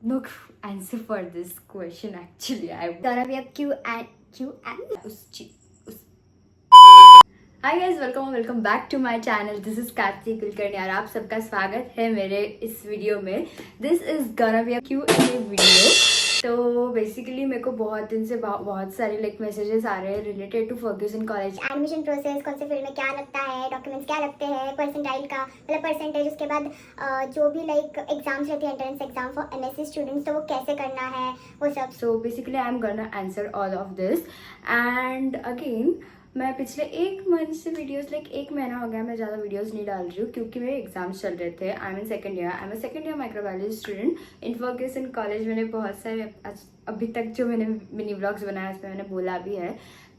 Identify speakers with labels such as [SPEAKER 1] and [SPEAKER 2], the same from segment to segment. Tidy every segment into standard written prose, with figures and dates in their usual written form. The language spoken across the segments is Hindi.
[SPEAKER 1] no answer for this question actually. I
[SPEAKER 2] Gonna be a Q and
[SPEAKER 1] hi guys, welcome back to my channel. This is Kartik Kulkarni और आप सबका स्वागत है मेरे इस वीडियो में. This is gonna be a Q&A video. तो बेसिकली मेरे को बहुत दिन से बहुत सारे मैसेजेस आ रहे हैं related to Fergusson college.
[SPEAKER 2] Admission process, कौन से फील्ड में क्या लगता है, डॉक्यूमेंट्स क्या लगते हैं, परसेंटाइल का मतलब परसेंटेज, उसके बाद जो भी एग्जाम्स रहती है, entrance exam for MSc students, तो वो कैसे करना है वो सब.
[SPEAKER 1] So basically I am gonna answer all of this. And again मैं पिछले एक मंथ से वीडियोस एक महीना हो गया मैं ज़्यादा वीडियोस नहीं डाल रही हूँ क्योंकि मेरे एग्जाम्स चल रहे थे. I am in second year. I am a second year microbiology student in Fergusson college. मैंने बहुत सारे अभी तक जो मैंने मिनी ब्लॉग्स बनाया उसमें मैंने बोला भी है.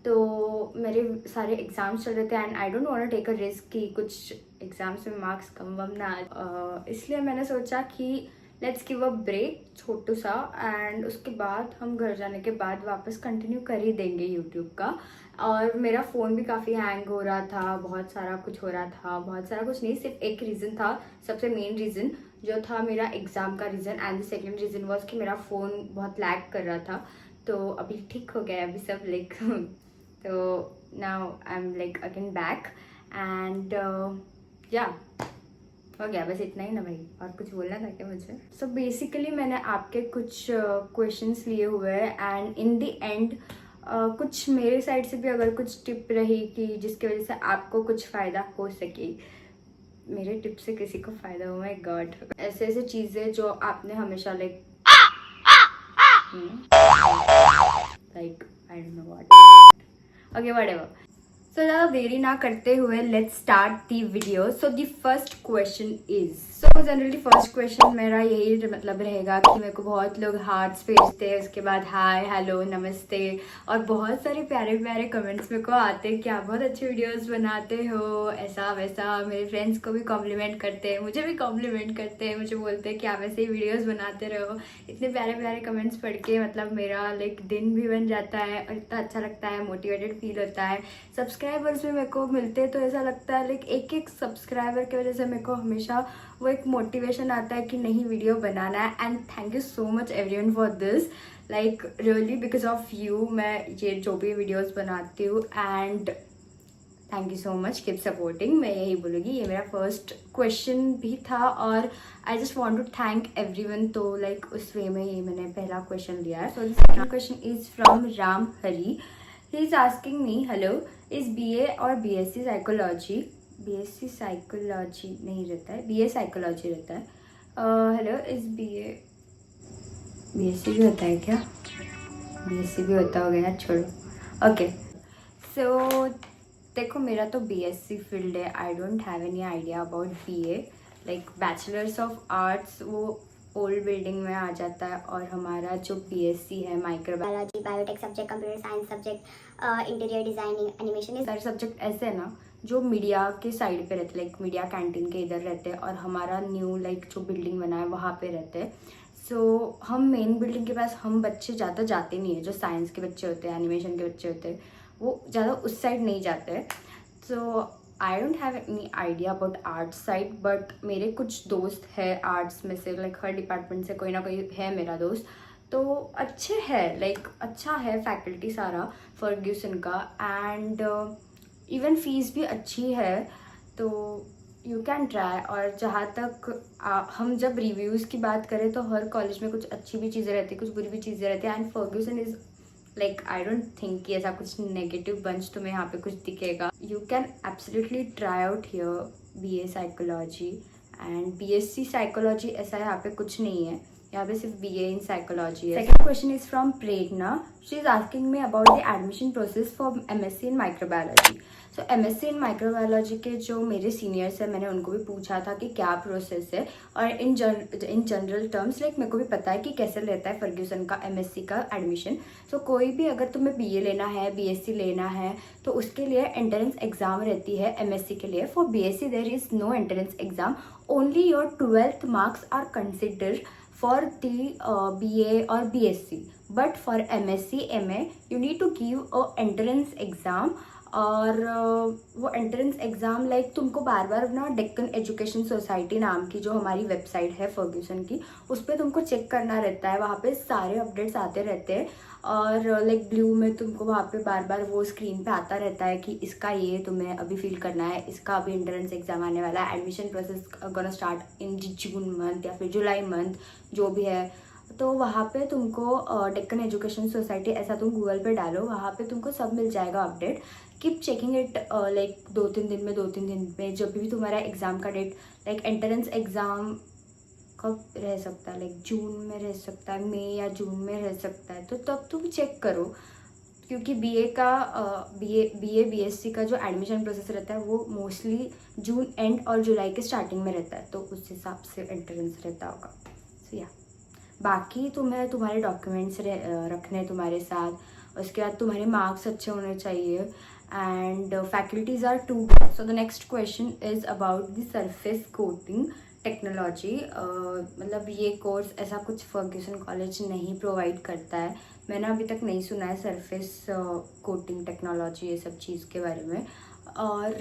[SPEAKER 1] तो मेरे सारे एग्जाम्स चल रहे थे and I don't want to take a risk कि कुछ एग्जाम्स में मार्क्स कम वम ना इसलिए मैंने सोचा कि लेट्स गिव अ ब्रेक छोटू सा. एंड उसके बाद हम घर जाने के बाद वापस कंटिन्यू कर ही देंगे यूट्यूब का. और मेरा फ़ोन भी काफ़ी हैंग हो रहा था, बहुत सारा कुछ हो रहा था. बहुत सारा कुछ नहीं, सिर्फ एक रीज़न था, सबसे मेन रीज़न जो था मेरा एग्ज़ाम का reason. And the second reason was कि मेरा फ़ोन बहुत लैग कर रहा था. तो अभी ठीक हो गया अभी सब तो now I am again back. And या हो गया बस इतना ही ना भाई, और कुछ बोलना था क्या मुझे. सो बेसिकली मैंने आपके कुछ क्वेश्चंस लिए हुए हैं एंड इन द एंड कुछ मेरे साइड से भी अगर कुछ टिप रही कि जिसकी वजह से आपको कुछ फ़ायदा हो सके. मेरे टिप से किसी को फ़ायदा हो, माय गॉड. ऐसे ऐसे चीज़ें जो आपने हमेशा I don't know what. Okay whatever. So ज़्यादा देरी ना करते हुए let's start the video. So the first question is, so generally first question मेरा यही रहेगा कि मेरे को बहुत लोग हार्ट्स भेजते हैं, उसके बाद हाय हेलो नमस्ते और बहुत सारे प्यारे प्यारे कमेंट्स मेरे को आते हैं कि आप बहुत अच्छे वीडियोस बनाते हो, ऐसा वैसा. मेरे फ्रेंड्स को भी कॉम्प्लीमेंट करते हैं, मुझे भी कॉम्प्लीमेंट करते हैं, मुझे बोलते हैं कि आप ऐसे ही वीडियोज़ बनाते रहो. इतने प्यारे प्यारे कमेंट्स पढ़ के मेरा दिन भी बन जाता है और इतना अच्छा लगता है, मोटिवेटेड फील होता है. सब्सक्राइबर्स भी मेरे को मिलते हैं तो ऐसा लगता है एक एक सब्सक्राइबर की वजह से मेरे को हमेशा वो एक मोटिवेशन आता है कि नहीं वीडियो बनाना है. And thank you so much everyone for this. Really because of you मैं ये जो भी वीडियोस बनाती हूँ. And thank you so much, keep supporting. मैं यही बोलूँगी. ये मेरा फर्स्ट क्वेश्चन भी था और I just want to thank everyone. तो उस वे में ये मैंने पहला क्वेश्चन लिया है. So the second question is from Ram Hari. He is asking me, hello, is BA और BSc साइकोलॉजी, BSc साइकोलॉजी नहीं रहता है, BA साइकोलॉजी रहता है. हेलो, इज BSc भी होता है क्या? BSc भी होता होगा यार, छोड़ो. ओके. सो देखो मेरा तो BSc फील्ड है. आई don't have any idea about BA. Bachelors of arts वो ओल्ड बिल्डिंग में आ जाता है और हमारा जो BSc है microbiology,
[SPEAKER 2] biotech subject, computer science subject, interior designing, animation, ये
[SPEAKER 1] सारे सब्जेक्ट ऐसे है ना जो मीडिया के साइड पे रहते हैं. मीडिया कैंटीन के इधर रहते हैं और हमारा न्यू जो बिल्डिंग बना है वहाँ पे रहते हैं. सो हम मेन बिल्डिंग के पास हम बच्चे ज़्यादा जाते नहीं है. जो साइंस के बच्चे होते हैं, एनिमेशन के बच्चे होते हैं, वो ज़्यादा उस साइड नहीं जाते हैं. So I don't have any idea about arts side. But मेरे कुछ दोस्त है आर्ट्स में से, हर डिपार्टमेंट से कोई ना कोई है मेरा दोस्त. तो अच्छे है, अच्छा है फैकल्टी सारा फर्ग्यूसन का. एंड इवन फीस भी अच्छी है. तो यू कैन ट्राई. और जहाँ तक हम जब रिव्यूज़ की बात करें तो हर कॉलेज में कुछ अच्छी भी चीज़ें रहती है, कुछ बुरी भी चीज़ें रहती है. And Fergusson is I don't think कि ऐसा कुछ नेगेटिव बंच तुम्हें यहाँ पे कुछ दिखेगा. You can absolutely try out here BA psychology and BSc psychology. ऐसा यहाँ पे कुछ नहीं है, यहाँ पे सिर्फ BA इन साइकोलॉजी है. Second question is from Prerna. She is asking me about the admission process for MSc in microbiology. So MSc in microbiology के जो मेरे सीनियर्स हैं मैंने उनको भी पूछा था कि क्या प्रोसेस है. और इन जनरल टर्म्स मेरे को भी पता है कि कैसे लेता है फर्ग्यूसन का MSc का एडमिशन. सो कोई भी अगर तुम्हें BA लेना है, BSc लेना है, तो उसके लिए एंट्रेंस एग्जाम रहती है. MSc के लिए for BSc there is no entrance exam. Only your 12th marks are consider for the BA or BSc. But for MSc MA you need to give a entrance exam और वो एंट्रेंस एग्ज़ाम लाइक तुमको बार बार ना डेक्कन एजुकेशन सोसाइटी नाम की जो हमारी वेबसाइट है फर्ग्यूसन की, उस पर तुमको चेक करना रहता है। वहाँ पे सारे अपडेट्स आते रहते हैं और लाइक ब्लू में तुमको वहाँ पे बार बार वो स्क्रीन पे आता रहता है कि इसका ये तुम्हें अभी फिल करना है, इसका अभी एंट्रेंस एग्ज़ाम आने वाला है, admission process gonna start in June month या फिर जुलाई मंथ, जो भी है। तो वहाँ पे तुमको डेक्कन एजुकेशन सोसाइटी ऐसा तुम गूगल पे डालो, वहाँ पे तुमको सब मिल जाएगा update. Keep checking it like 2-3 दिन में जब भी तुम्हारा एग्ज़ाम का डेट, लाइक एंट्रेंस एग्ज़ाम कब रह सकता है, लाइक जून में रह सकता है, मई या जून में रह सकता है, तो तब तुम चेक करो। क्योंकि बीएससी का जो एडमिशन प्रोसेस रहता है वो मोस्टली जून एंड और जुलाई के स्टार्टिंग में रहता है, तो उस हिसाब से एंट्रेंस रहता होगा। सो या बाकी तुम्हें तुम्हारे डॉक्यूमेंट्स रखने तुम्हारे साथ, उसके बाद तुम्हारे मार्क्स अच्छे होने चाहिए and faculties are too good. So the next question is about the surface coating technology. मतलब ये कोर्स ऐसा कुछ फर्ग्यूसन कॉलेज नहीं प्रोवाइड करता है, मैंने अभी तक नहीं सुना है सरफेस कोटिंग टेक्नोलॉजी ये सब चीज़ के बारे में। और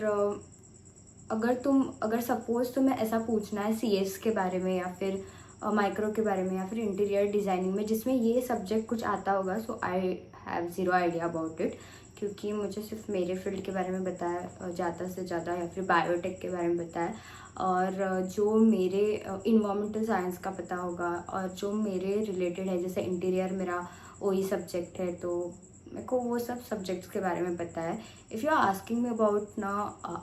[SPEAKER 1] अगर सपोज़ तुम्हें ऐसा पूछना है सीएस के बारे में या फिर माइक्रो के बारे में या फिर इंटीरियर डिज़ाइनिंग में जिसमें ये सब्जेक्ट कुछ आता होगा, so I have zero idea about it, क्योंकि मुझे सिर्फ मेरे फील्ड के बारे में बताया ज़्यादा से ज़्यादा या फिर बायोटेक के बारे में बताया, और जो मेरे इन्वायरमेंटल साइंस का पता होगा और जो मेरे रिलेटेड है, जैसे इंटीरियर मेरा वही सब्जेक्ट है, तो मेरे को वो सब सब्जेक्ट्स के बारे में पता है। If you are asking me about ना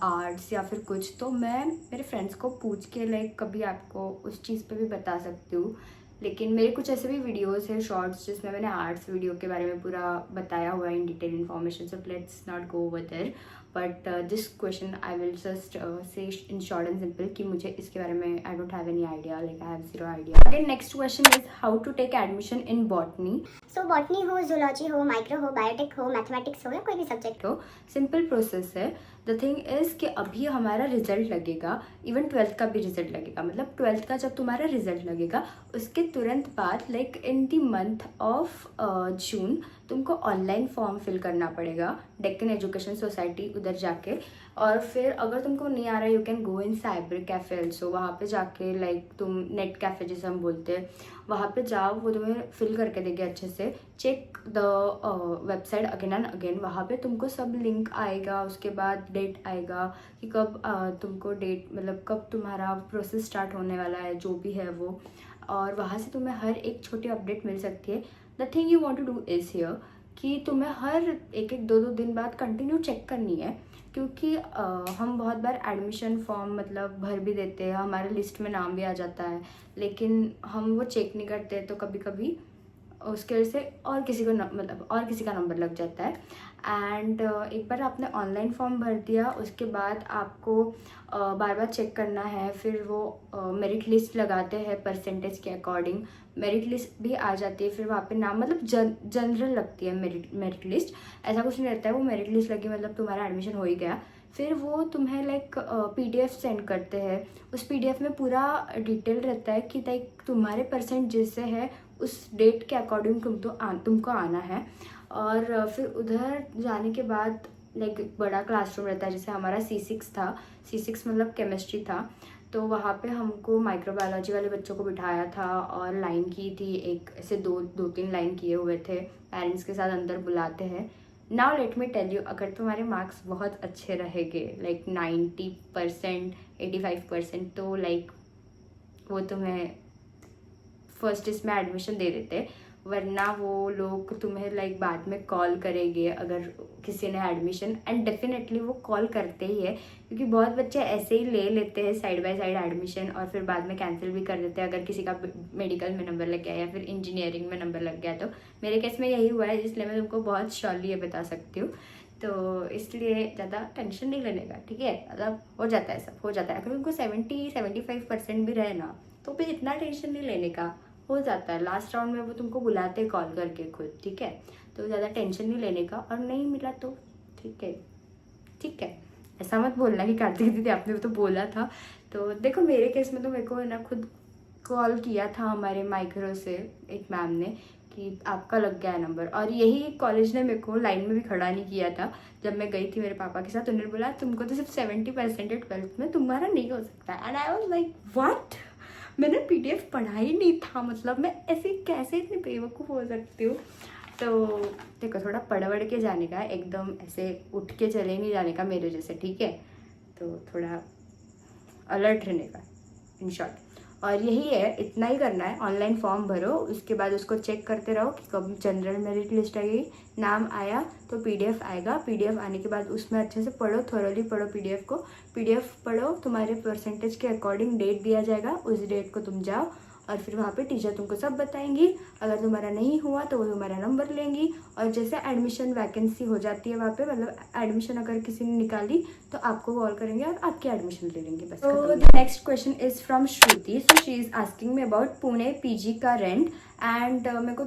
[SPEAKER 1] आर्ट्स या फिर कुछ, तो मैं मेरे फ्रेंड्स को पूछ के लाइक कभी आपको उस चीज़ पे भी बता सकती हूँ। लेकिन मेरे कुछ ऐसे भी वीडियोस है शॉर्ट्स जिसमें मैंने आर्ट्स वीडियो के बारे में पूरा बताया हुआ है in detail information, so let's not go over there. But this question I will just say in short and simple कि मुझे इसके बारे में I don't have any idea, like I have zero idea. Again next question is how to take admission in botany.
[SPEAKER 2] So botany हो, जूलॉजी हो, माइक्रो हो, बायोटेक हो, मैथमेटिक्स हो या कोई भी सब्जेक्ट
[SPEAKER 1] तो सिंपल प्रोसेस है। द थिंग इज़ कि अभी हमारा रिजल्ट लगेगा, इवन 12th का भी रिजल्ट लगेगा, मतलब 12th का जब तुम्हारा रिजल्ट लगेगा उसके तुरंत बाद like in the month of June तुमको ऑनलाइन फॉर्म फिल करना पड़ेगा डेक्कन एजुकेशन सोसाइटी उधर जाके। और फिर अगर तुमको नहीं आ रहा है you can go in cyber cafe also, वहाँ पे जाके लाइक तुम नेट कैफ़े जैसे हम बोलते हैं वहाँ पे जाओ, वो तुम्हें फिल करके देंगे अच्छे से। Check the website again and again, वहाँ पे तुमको सब लिंक आएगा, उसके बाद डेट आएगा कि कब तुमको डेट मतलब कब तुम्हारा प्रोसेस स्टार्ट होने वाला है, जो भी है वो। और वहाँ से तुम्हें हर एक छोटी अपडेट मिल सकती है। The thing you want to do is here कि तुम्हें हर एक 2-2 दिन बाद कंटिन्यू चेक करनी है, क्योंकि हम बहुत बार एडमिशन फॉर्म मतलब भर भी देते हैं, हमारे लिस्ट में नाम भी आ जाता है, लेकिन हम वो चेक नहीं करते, तो कभी कभी उसके वजह से और किसी को मतलब और किसी का नंबर लग जाता है। एंड एक बार आपने ऑनलाइन फॉर्म भर दिया उसके बाद आपको बार बार चेक करना है, फिर वो मेरिट लिस्ट लगाते हैं परसेंटेज के अकॉर्डिंग, मेरिट लिस्ट भी आ जाती है, फिर वहाँ पे नाम मतलब जनरल लगती है मेरिट लिस्ट, ऐसा कुछ नहीं रहता है। वो मेरिट लिस्ट लगी मतलब तुम्हारा एडमिशन हो ही गया। फिर वो तुम्हें लाइक PDF सेंड करते हैं, उस PDF में पूरा डिटेल रहता है कि लाइक तुम्हारे परसेंट जैसे है उस डेट के अकॉर्डिंग तुमको आना है। और फिर उधर जाने के बाद लाइक बड़ा क्लासरूम रहता है, जैसे हमारा C6 था, C6 मतलब केमिस्ट्री था, तो वहाँ पे हमको माइक्रोबायोलॉजी वाले बच्चों को बिठाया था और लाइन की थी, एक ऐसे 2-3 लाइन किए हुए थे, पेरेंट्स के साथ अंदर बुलाते हैं। Now let me tell you, अगर तुम्हारे मार्क्स बहुत अच्छे रहेंगे लाइक 90%, 85%, तो लाइक वो तुम्हें फर्स्ट इसमें एडमिशन दे देते, वरना वो लोग तुम्हें लाइक बाद में कॉल करेंगे अगर किसी ने एडमिशन, एंड डेफिनेटली वो कॉल करते ही है, क्योंकि बहुत बच्चे ऐसे ही ले लेते हैं साइड बाय साइड एडमिशन और फिर बाद में कैंसिल भी कर देते हैं अगर किसी का मेडिकल में नंबर लग गया या फिर इंजीनियरिंग में नंबर लग गया। तो मेरे केस में यही हुआ है, इसलिए मैं तुमको बहुत श्योरली ये बता सकती हूँ। तो इसलिए ज़्यादा टेंशन नहीं लेने का, ठीक है, मतलब हो जाता है, सब हो जाता है। अगर उनको 70-75% भी रहे ना तो फिर इतना टेंशन नहीं लेने का, हो जाता है। लास्ट राउंड में वो तुमको बुलाते कॉल करके खुद, ठीक है, तो ज़्यादा टेंशन नहीं लेने का। और नहीं मिला तो ठीक है, ठीक है, ऐसा मत बोलना कि कार्तिक दीदी आपने तो बोला था। तो देखो मेरे केस में तो मेरे को ना खुद कॉल किया था हमारे माइक्रो से एक मैम ने कि आपका लग गया है नंबर, और यही कॉलेज ने मेरे को लाइन में भी खड़ा नहीं किया था जब मैं गई थी मेरे पापा के साथ। उन्होंने बोला तुमको तो सिर्फ 70% है 12th में, तुम्हारा नहीं हो सकता। And I was like what, मैंने पीडीएफ पढ़ा ही नहीं था, मतलब मैं ऐसे कैसे इतनी बेवकूफ़ हो सकती हूँ। तो देखो थोड़ा पढ़ के जाने का, एकदम ऐसे उठ के चले नहीं जाने का मेरे जैसे, ठीक है। तो थोड़ा अलर्ट रहने का इन शॉर्ट। और यही है, इतना ही करना है। ऑनलाइन फॉर्म भरो, उसके बाद उसको चेक करते रहो कि कब जनरल मेरिट लिस्ट आएगी, नाम आया तो पीडीएफ आएगा। पीडीएफ आने के बाद उसमें अच्छे से पढ़ो, थोरली पढ़ो पीडीएफ को। पीडीएफ पढ़ो, तुम्हारे परसेंटेज के अकॉर्डिंग डेट दिया जाएगा, उस डेट को तुम जाओ और फिर वहाँ पे टीचर तुमको सब बताएंगी। अगर तुम्हारा नहीं हुआ तो वो तुम्हारा नंबर लेंगी, और जैसे एडमिशन वैकेंसी हो जाती है वहाँ पे, मतलब एडमिशन अगर किसी ने निकाली तो आपको कॉल करेंगे और आपकी एडमिशन ले लेंगे बस। तो the next question is from Shruti. So she is asking me about Pune PG का रेंट। एंड मेरे को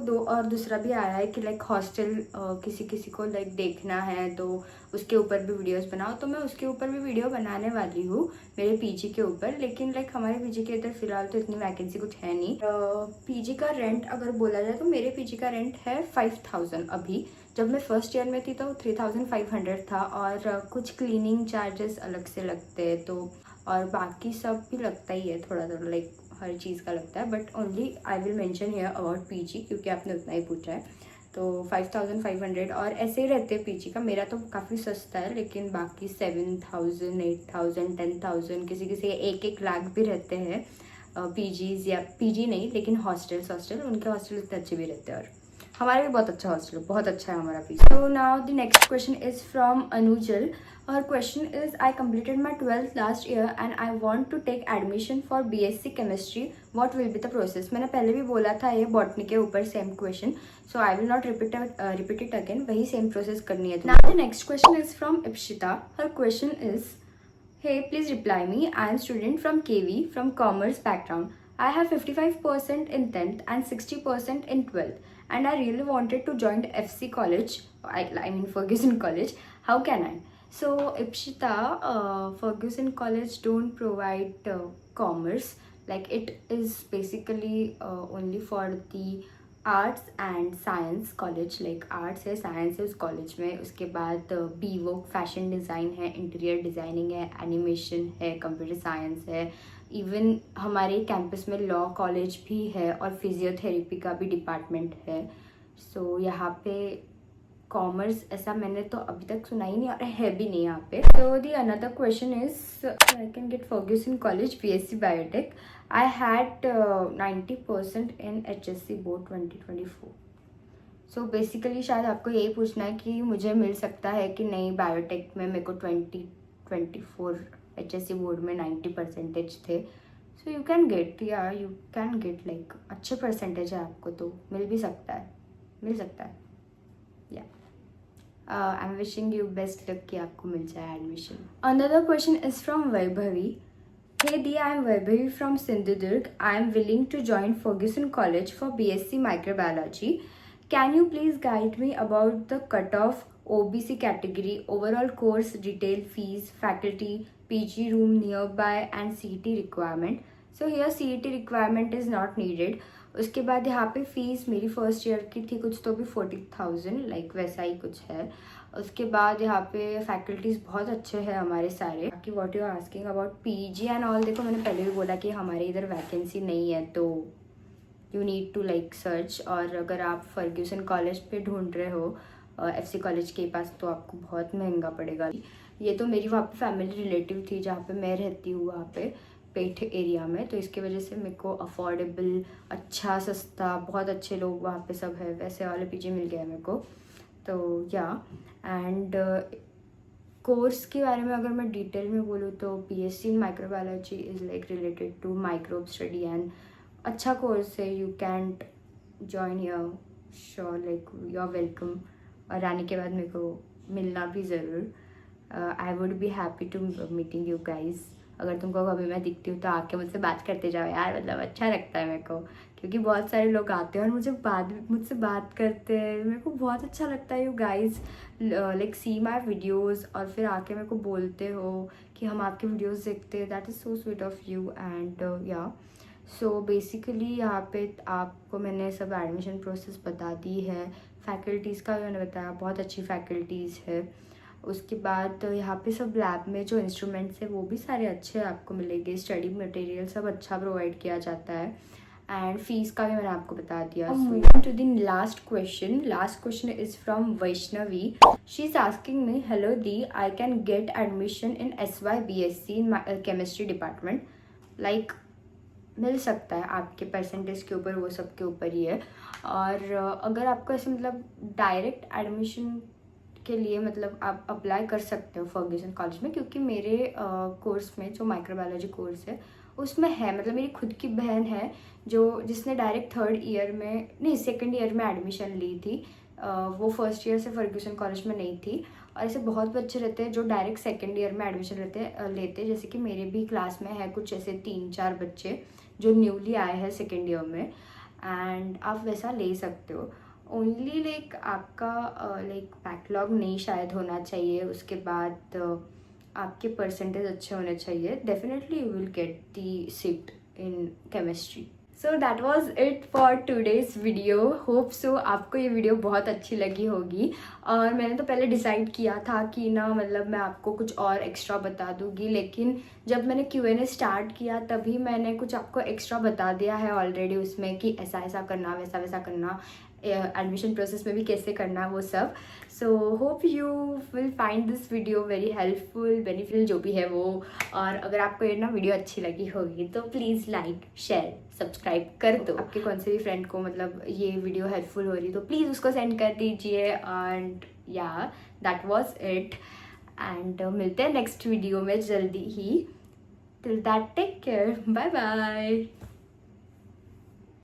[SPEAKER 1] दूसरा भी आया है कि लाइक हॉस्टल किसी को लाइक देखना है तो उसके ऊपर भी वीडियोस बनाओ। तो मैं उसके ऊपर भी वीडियो बनाने वाली हूँ, मेरे पीजी के ऊपर। लेकिन लाइक हमारे पीजी के इधर फिलहाल तो इतनी वैकेंसी कुछ है नहीं। पीजी का रेंट अगर बोला जाए तो मेरे पीजी का रेंट है 5000 अभी। जब मैं फर्स्ट ईयर में थी तो 3500 था, और कुछ क्लीनिंग चार्जेस अलग से लगते हैं, तो और बाकी सब भी लगता ही है थोड़ा थोड़ा, लाइक हर चीज़ का लगता है। But only I will mention here about PG, क्योंकि आपने उतना ही पूछा है। तो 5500 और ऐसे ही रहते हैं पीजी का। मेरा तो काफ़ी सस्ता है, लेकिन बाकी 7000, 8000, 10000, किसी 1 लाख भी रहते हैं पीजीज, या पीजी नहीं लेकिन हॉस्टल उनके हॉस्टल इतने अच्छे भी रहते हैं। और हमारा भी बहुत अच्छा हॉस्टल है, बहुत अच्छा है हमारा PG. So now the next question is from Anujal. Her question is, I completed my 12th last year and I want to take admission for BSc chemistry. What will be the process? मैंने पहले भी बोला था ये बॉटनी के ऊपर same question, so I will not repeat it again, वही सेम प्रोसेस करनी है। Now the next question is from Ipshita. Her question is, hey, please reply me. I am student from KV from commerce background. I have 55% in 10th and 60% in 12th, and I really wanted to join the FC college. I mean Ferguson College. How can I? So Ipshita, Ferguson College don't provide commerce. Like it is basically only for the arts and science college. Like arts है, साइंस है उस कॉलेज में। उसके बाद बीवोक फैशन डिज़ाइन है, इंटीरियर डिज़ाइनिंग है, एनिमेशन है, कंप्यूटर साइंस है। इवन हमारे कैंपस में लॉ कॉलेज भी है और फिजियोथेरेपी का भी डिपार्टमेंट है। सो यहाँ पे कॉमर्स ऐसा मैंने तो अभी तक सुना ही नहीं, और है भी नहीं यहाँ पे। तो the another question is, I can get Fergusson college BSc biotech. I had 90% in HSC board 2024। So basically शायद आपको यही पूछना है कि मुझे मिल सकता है कि नहीं बायोटेक में। मेरे को 2024 HSC बोर्ड में 90% थे। सो यू कैन गेट, या यू कैन गेट, लाइक अच्छे परसेंटेज है आपको तो मिल भी सकता है, मिल सकता है। या I am wishing you best luck कि आपको मिल जाए admission. Another question is from Vaibhavi. Hey Dia, I am Vaibhavi from Sindhudurg. I am willing to join Ferguson College for BSc Microbiology. Can you please guide me about the cutoff, OBC category, overall course detail, fees, faculty, PG room nearby and CET requirement? So here CET requirement is not needed. उसके बाद यहाँ पे फीस मेरी फर्स्ट ईयर की थी कुछ तो भी 40,000, लाइक वैसा ही कुछ है। उसके बाद यहाँ पे फैकल्टीज़ बहुत अच्छे हैं हमारे सारे। बाकी what you are asking about PG and all, देखो मैंने पहले भी बोला कि हमारे इधर वैकेंसी नहीं है, तो you need to like search. और अगर आप फर्ग्यूसन कॉलेज पे ढूंढ रहे हो FC कॉलेज के पास, तो आपको बहुत महंगा पड़ेगा। ये तो मेरी वहाँ पे फैमिली रिलेटिव थी जहाँ पे मैं रहती हूँ, वहाँ पे पेठ एरिया में, तो इसकी वजह से मेरे को अफोर्डेबल, अच्छा सस्ता, बहुत अच्छे लोग वहाँ पे सब है, वैसे वाले पीजी मिल गया मेरे को। तो या एंड कोर्स के बारे में अगर मैं डिटेल में बोलूँ तो BSc in microbiology is like related to microbe study and अच्छा कोर्स है। You can join your sure, like you are welcome. और आने के बाद मेरे को मिलना भी ज़रूर। I would be happy to meeting you guys. अगर तुमको कभी मैं दिखती हूँ तो आके मुझसे बात करते जाओ यार, मतलब अच्छा लगता है मेरे को, क्योंकि बहुत सारे लोग आते हैं और मुझसे बात करते हैं। मेरे को बहुत अच्छा लगता है you guys like see my videos, और फिर आके मेरे को बोलते हो कि हम आपके वीडियोज़ देखते हैं। That is so sweet of you. And या सो बेसिकली यहाँ पे आपको मैंने सब एडमिशन प्रोसेस बता दी है। फैकल्टीज़ का भी मैंने बताया, बहुत अच्छी फैकल्टीज़ है। उसके बाद यहाँ पे सब लैब में जो इंस्ट्रूमेंट्स है वो भी सारे अच्छे आपको मिलेंगे। स्टडी मटेरियल सब अच्छा प्रोवाइड किया जाता है। एंड फीस का भी मैंने आपको बता दिया। Moving to the last question is from Vaishnavi. She is asking me, hello दी, I can get admission in SYBSC in chemistry department. Like मिल सकता है आपके परसेंटेज के ऊपर, वो सब के ऊपर ही है। और अगर आपको ऐसे मतलब डायरेक्ट एडमिशन के लिए मतलब आप अप्लाई कर सकते हो फर्ग्यूसन कॉलेज में, क्योंकि मेरे कोर्स में जो माइक्रोबायोलॉजी कोर्स है उसमें है, मतलब मेरी खुद की बहन है जो जिसने डायरेक्ट सेकेंड ईयर में एडमिशन ली थी। वो फर्स्ट ईयर से फर्ग्यूसन कॉलेज में नहीं थी। और ऐसे बहुत बच्चे रहते हैं जो डायरेक्ट सेकेंड ईयर में एडमिशन लेते जैसे कि मेरे भी क्लास में है कुछ ऐसे 3-4 बच्चे जो न्यूली आए हैं सेकेंड ईयर में। एंड आप वैसा ले सकते हो। ओनली लाइक आपका लाइक बैकलॉग नहीं शायद होना चाहिए। उसके बाद आपके परसेंटेज अच्छे होने चाहिए। Definitely you will get the seat in chemistry. So that was it for today's video. Hope so आपको ये वीडियो बहुत अच्छी लगी होगी। और मैंने तो पहले डिसाइड किया था कि ना मतलब मैं आपको कुछ और एक्स्ट्रा बता दूंगी, लेकिन जब मैंने Q&A स्टार्ट किया तभी मैंने कुछ आपको एक्स्ट्रा बता दिया है ऑलरेडी उसमें कि ऐसा ऐसा करना, वैसा वैसा करना, एडमिशन प्रोसेस में भी कैसे करना, वो सब। So hope you will find this video very helpful, beneficial जो भी है वो। और अगर आपको ये ना वीडियो अच्छी लगी होगी तो प्लीज़ लाइक, शेयर, सब्सक्राइब कर दो। आपके कौन से भी फ्रेंड को मतलब ये वीडियो हेल्पफुल हो रही तो प्लीज़ उसको सेंड कर दीजिए। एंड या दैट वॉज इट। एंड मिलते हैं नेक्स्ट वीडियो में जल्दी ही। Till that take care, bye bye.